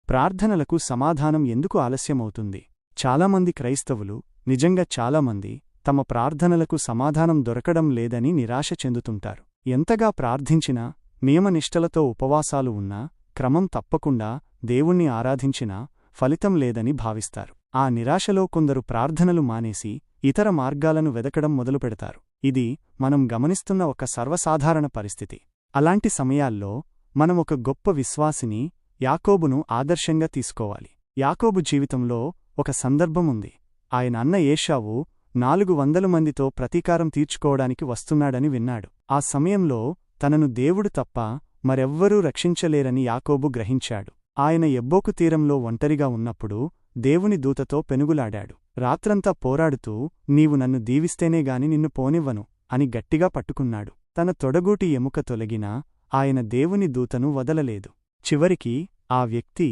ప్రార్థనలకు సమాధానం ఎందుకు ఆలస్యమవుతుంది? చాలామంది క్రైస్తవులు, నిజంగా చాలామంది, తమ ప్రార్థనలకు సమాధానం దొరకడం లేదని నిరాశ చెందుతుంటారు. ఎంతగా ప్రార్థించినా, నియమనిష్టలతో ఉపవాసాలు ఉన్నా, క్రమం తప్పకుండా దేవుణ్ణి ఆరాధించినా ఫలితం లేదని భావిస్తారు. ఆ నిరాశలో కొందరు ప్రార్థనలు మానేసి ఇతర మార్గాలను వెదకడం మొదలుపెడతారు. ఇది మనం గమనిస్తున్న ఒక సర్వసాధారణ పరిస్థితి. అలాంటి సమయాల్లో మనం ఒక గొప్ప విశ్వాసిని, యాకోబును ఆదర్శంగా తీసుకోవాలి. యాకోబు జీవితంలో ఒక సందర్భముంది. ఆయన అన్న ఏశావు 400 మందితో ప్రతీకారం తీర్చుకోవడానికి వస్తున్నాడని విన్నాడు. ఆ సమయంలో తనను దేవుడు తప్ప మరెవ్వరూ రక్షించలేరని యాకోబు గ్రహించాడు. ఆయన యబ్బోకు తీరంలో ఒంటరిగా ఉన్నప్పుడు దేవుని దూతతో పెనుగులాడాడు. రాత్రంతా పోరాడుతూ, నీవు నన్ను దీవిస్తేనేగాని నిన్ను పోనివ్వను అని గట్టిగా పట్టుకున్నాడు. తన తొడగూటి ఎముక తొలగినా ఆయన దేవుని దూతను వదలలేదు. చివరికి ఆ వ్యక్తి,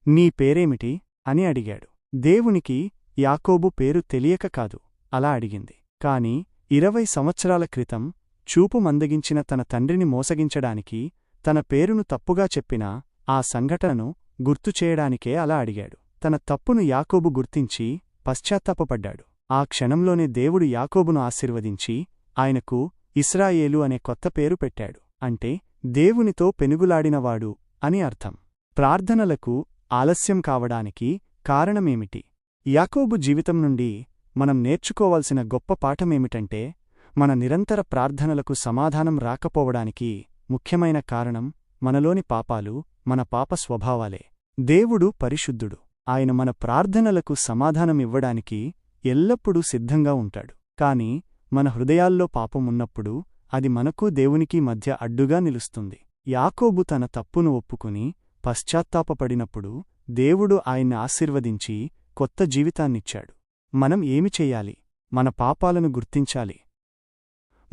నీ పేరేమిటి అని అడిగాడు. దేవునికి యాకోబు పేరు తెలియక కాదు అలా అడిగింది. కాని 20 సంవత్సరాల క్రితం చూపు మందగించిన తన తండ్రిని మోసగించడానికి తన పేరును తప్పుగా చెప్పిన ఆ సంఘటనను గుర్తుచేయడానికే అలా అడిగాడు. తన తప్పును యాకోబు గుర్తించి పశ్చాత్తాపపడ్డాడు. ఆ క్షణంలోనే దేవుడు యాకోబును ఆశీర్వదించి ఆయనకు ఇశ్రాయేలు అనే కొత్త పేరు పెట్టాడు. అంటే దేవునితో పెనుగులాడినవాడు అని అర్థం. ప్రార్థనలకు ఆలస్యం కావడానికి కారణమేమిటి? యాకోబు జీవితం నుండి మనం నేర్చుకోవాల్సిన గొప్ప పాఠమేమిటంటే, మన నిరంతర ప్రార్థనలకు సమాధానం రాకపోవడానికి ముఖ్యమైన కారణం మనలోని పాపాలు, మన పాప స్వభావాలే. దేవుడు పరిశుద్ధుడు. ఆయన మన ప్రార్థనలకు సమాధానమివ్వడానికి ఎల్లప్పుడూ సిద్ధంగా ఉంటాడు. కాని మన హృదయాల్లో పాపమున్నప్పుడు అది మనకు దేవునికి మధ్య అడ్డుగా నిలుస్తుంది. యాకోబు తన తప్పును ఒప్పుకుని పశ్చాత్తాపపడినప్పుడు దేవుడు ఆయన్ని ఆశీర్వదించి కొత్త జీవితాన్నిచ్చాడు. మనం ఏమి చెయ్యాలి? మన పాపాలను గుర్తించాలి.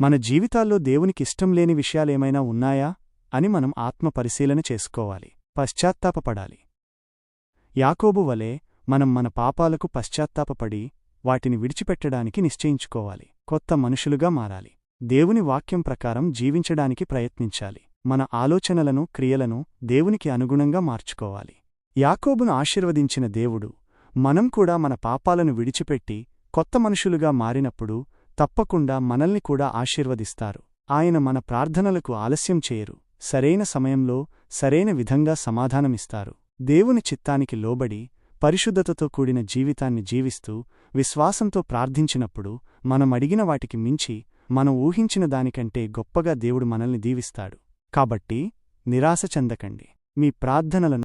మన జీవితాల్లో దేవునికిష్టం లేని విషయాలేమైనా ఉన్నాయా అని మనం ఆత్మపరిశీలన చేసుకోవాలి. పశ్చాత్తాపపడాలి. యాకోబు వలె మనం మన పాపాలకు పశ్చాత్తాపపడి వాటిని విడిచిపెట్టడానికి నిశ్చయించుకోవాలి. కొత్త మనుషులుగా మారాలి. దేవుని వాక్యం ప్రకారం జీవించడానికి ప్రయత్నించాలి. మన ఆలోచనలను, క్రియలను దేవునికి అనుగుణంగా మార్చుకోవాలి. యాకోబును ఆశీర్వదించిన దేవుడు మనం కూడా మన పాపాలను విడిచిపెట్టి కొత్త మనుషులుగా మారినప్పుడు తప్పకుండా మనల్ని కూడా ఆశీర్వదిస్తారు. ఆయన మన ప్రార్థనలకు ఆలస్యం చేయరు. సరైన సమయంలో సరైన విధంగా సమాధానమిస్తారు. దేవుని చిత్తానికి లోబడి పరిశుద్ధతతో కూడిన జీవితాన్ని జీవిస్తూ విశ్వాసంతో ప్రార్థించినప్పుడు మనం అడిగిన వాటికి మించి మనం ఊహించిన దానికంటే గొప్పగా దేవుడు మనల్ని దీవిస్తాడు. కాబట్టి నిరాశ చెందకండి. మీ ప్రార్థనలను